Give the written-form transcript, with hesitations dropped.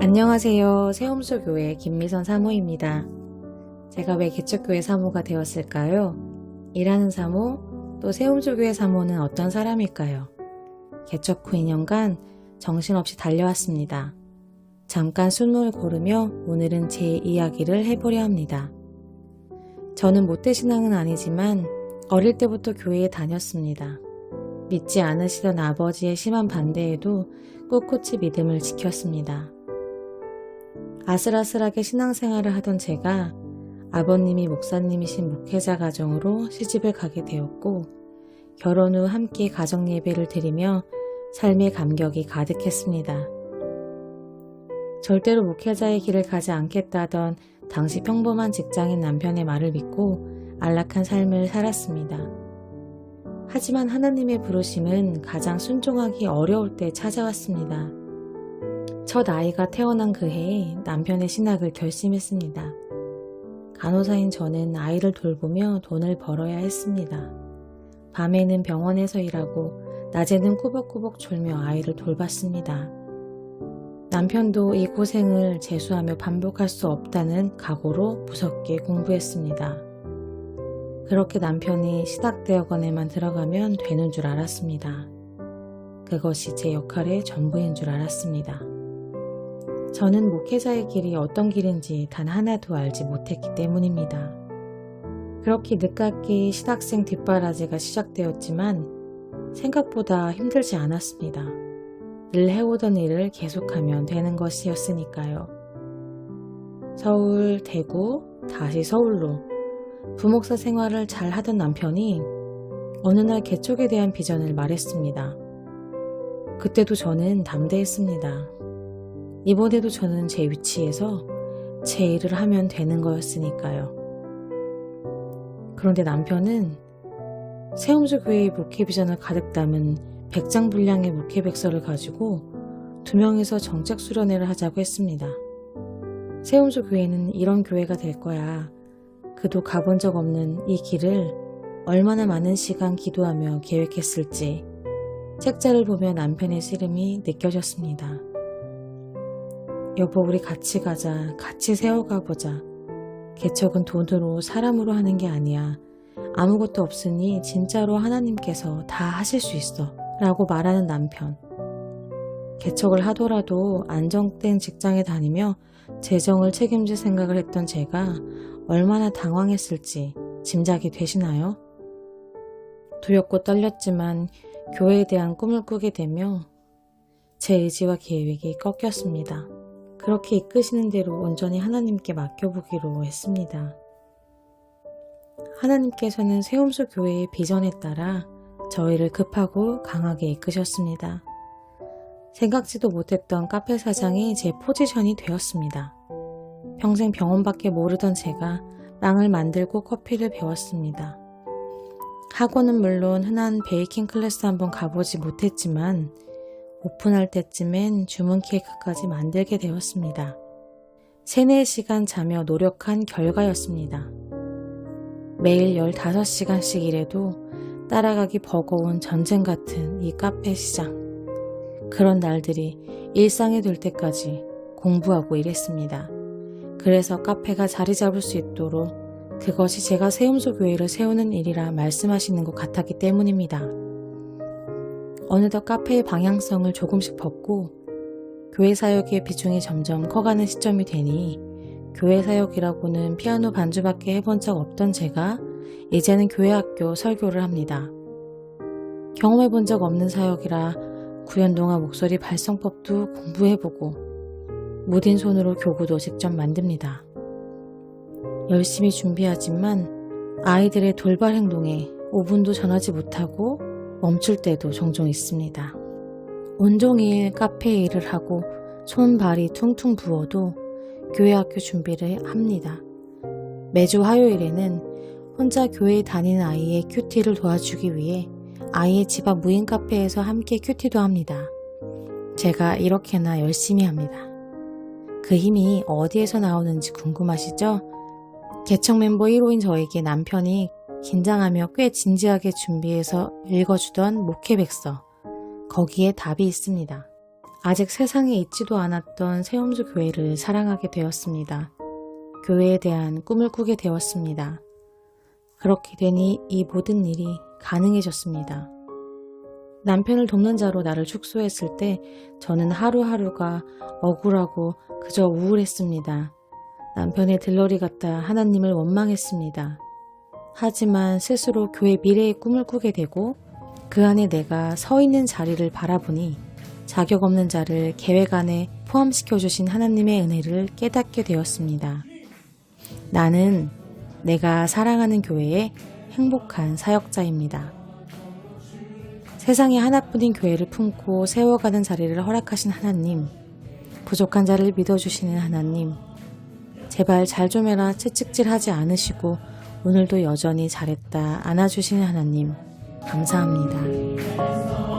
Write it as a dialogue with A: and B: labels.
A: 안녕하세요. 새홈수교회 김미선 사모입니다. 제가 왜 개척교회 사모가 되었을까요? 일하는 사모, 또 새홈수교회 사모는 어떤 사람일까요? 개척 후 2년간 정신없이 달려왔습니다. 잠깐 숨을 고르며 오늘은 제 이야기를 해보려 합니다. 저는 모태신앙은 아니지만 어릴 때부터 교회에 다녔습니다. 믿지 않으시던 아버지의 심한 반대에도 꿋꿋이 믿음을 지켰습니다. 아슬아슬하게 신앙생활을 하던 제가 아버님이 목사님이신 목회자 가정으로 시집을 가게 되었고, 결혼 후 함께 가정 예배를 드리며 삶의 감격이 가득했습니다. 절대로 목회자의 길을 가지 않겠다던 당시 평범한 직장인 남편의 말을 믿고 안락한 삶을 살았습니다. 하지만 하나님의 부르심은 가장 순종하기 어려울 때 찾아왔습니다. 첫 아이가 태어난 그 해에 남편의 신학을 결심했습니다. 간호사인 저는 아이를 돌보며 돈을 벌어야 했습니다. 밤에는 병원에서 일하고 낮에는 꾸벅꾸벅 졸며 아이를 돌봤습니다. 남편도 이 고생을 재수하며 반복할 수 없다는 각오로 무섭게 공부했습니다. 그렇게 남편이 신학대학원에만 들어가면 되는 줄 알았습니다. 그것이 제 역할의 전부인 줄 알았습니다. 저는 목회자의 길이 어떤 길인지 단 하나도 알지 못했기 때문입니다. 그렇게 늦깎이 신학생 뒷바라지가 시작되었지만 생각보다 힘들지 않았습니다. 늘 해오던 일을 계속하면 되는 것이었으니까요. 서울, 대구, 다시 서울로 부목사 생활을 잘 하던 남편이 어느 날 개척에 대한 비전을 말했습니다. 그때도 저는 담대했습니다. 이번에도 저는 제 위치에서 제 일을 하면 되는 거였으니까요. 그런데 남편은 새홈수교회의 목회 비전을 가득 담은 100장 분량의 목회 백서를 가지고 2명이서 정책 수련회를 하자고 했습니다. 새홈수교회는 이런 교회가 될 거야. 그도 가본 적 없는 이 길을 얼마나 많은 시간 기도하며 계획했을지 책자를 보며 남편의 씨름이 느껴졌습니다. 여보, 우리 같이 가자. 같이 세워가 보자. 개척은 돈으로 사람으로 하는 게 아니야. 아무것도 없으니 진짜로 하나님께서 다 하실 수 있어 라고 말하는 남편. 개척을 하더라도 안정된 직장에 다니며 재정을 책임질 생각을 했던 제가 얼마나 당황했을지 짐작이 되시나요? 두렵고 떨렸지만 교회에 대한 꿈을 꾸게 되며 제 의지와 계획이 꺾였습니다. 그렇게 이끄시는 대로 온전히 하나님께 맡겨보기로 했습니다. 하나님께서는 새홈수 교회의 비전에 따라 저희를 급하고 강하게 이끄셨습니다. 생각지도 못했던 카페 사장이 제 포지션이 되었습니다. 평생 병원밖에 모르던 제가 빵을 만들고 커피를 배웠습니다. 학원은 물론 흔한 베이킹 클래스 한번 가보지 못했지만 오픈할 때쯤엔 주문 케이크까지 만들게 되었습니다. 3-4시간 자며 노력한 결과였습니다. 매일 15시간씩 일해도 따라가기 버거운 전쟁 같은 이 카페 시장. 그런 날들이 일상이 될 때까지 공부하고 일했습니다. 그래서 카페가 자리 잡을 수 있도록 그것이 제가 새홈수교회를 세우는 일이라 말씀하시는 것 같았기 때문입니다. 어느덧 카페의 방향성을 조금씩 벗고 교회 사역의 비중이 점점 커가는 시점이 되니 교회 사역이라고는 피아노 반주밖에 해본 적 없던 제가 이제는 교회 학교 설교를 합니다. 경험해본 적 없는 사역이라 구연동화 목소리 발성법도 공부해보고 무딘 손으로 교구도 직접 만듭니다. 열심히 준비하지만 아이들의 돌발 행동에 5분도 전하지 못하고 멈출 때도 종종 있습니다. 온종일 카페 일을 하고 손발이 퉁퉁 부어도 교회 학교 준비를 합니다. 매주 화요일에는 혼자 교회에 다니는 아이의 큐티를 도와주기 위해 아이의 집 앞 무인 카페에서 함께 큐티도 합니다. 제가 이렇게나 열심히 합니다. 그 힘이 어디에서 나오는지 궁금하시죠? 개척 멤버 1호인 저에게 남편이 긴장하며 꽤 진지하게 준비해서 읽어주던 목회백서, 거기에 답이 있습니다. 아직 세상에 있지도 않았던 세움주 교회를 사랑하게 되었습니다. 교회에 대한 꿈을 꾸게 되었습니다. 그렇게 되니 이 모든 일이 가능해졌습니다. 남편을 돕는 자로 나를 축소했을 때 저는 하루하루가 억울하고 그저 우울했습니다. 남편의 들러리 같아 하나님을 원망했습니다. 하지만 스스로 교회 미래의 꿈을 꾸게 되고 그 안에 내가 서 있는 자리를 바라보니 자격 없는 자를 계획 안에 포함시켜 주신 하나님의 은혜를 깨닫게 되었습니다. 나는 내가 사랑하는 교회의 행복한 사역자입니다. 세상에 하나뿐인 교회를 품고 세워가는 자리를 허락하신 하나님, 부족한 자를 믿어주시는 하나님, 제발 잘 좀 해라 채찍질하지 않으시고 오늘도 여전히 잘했다 안아주시는 하나님, 감사합니다.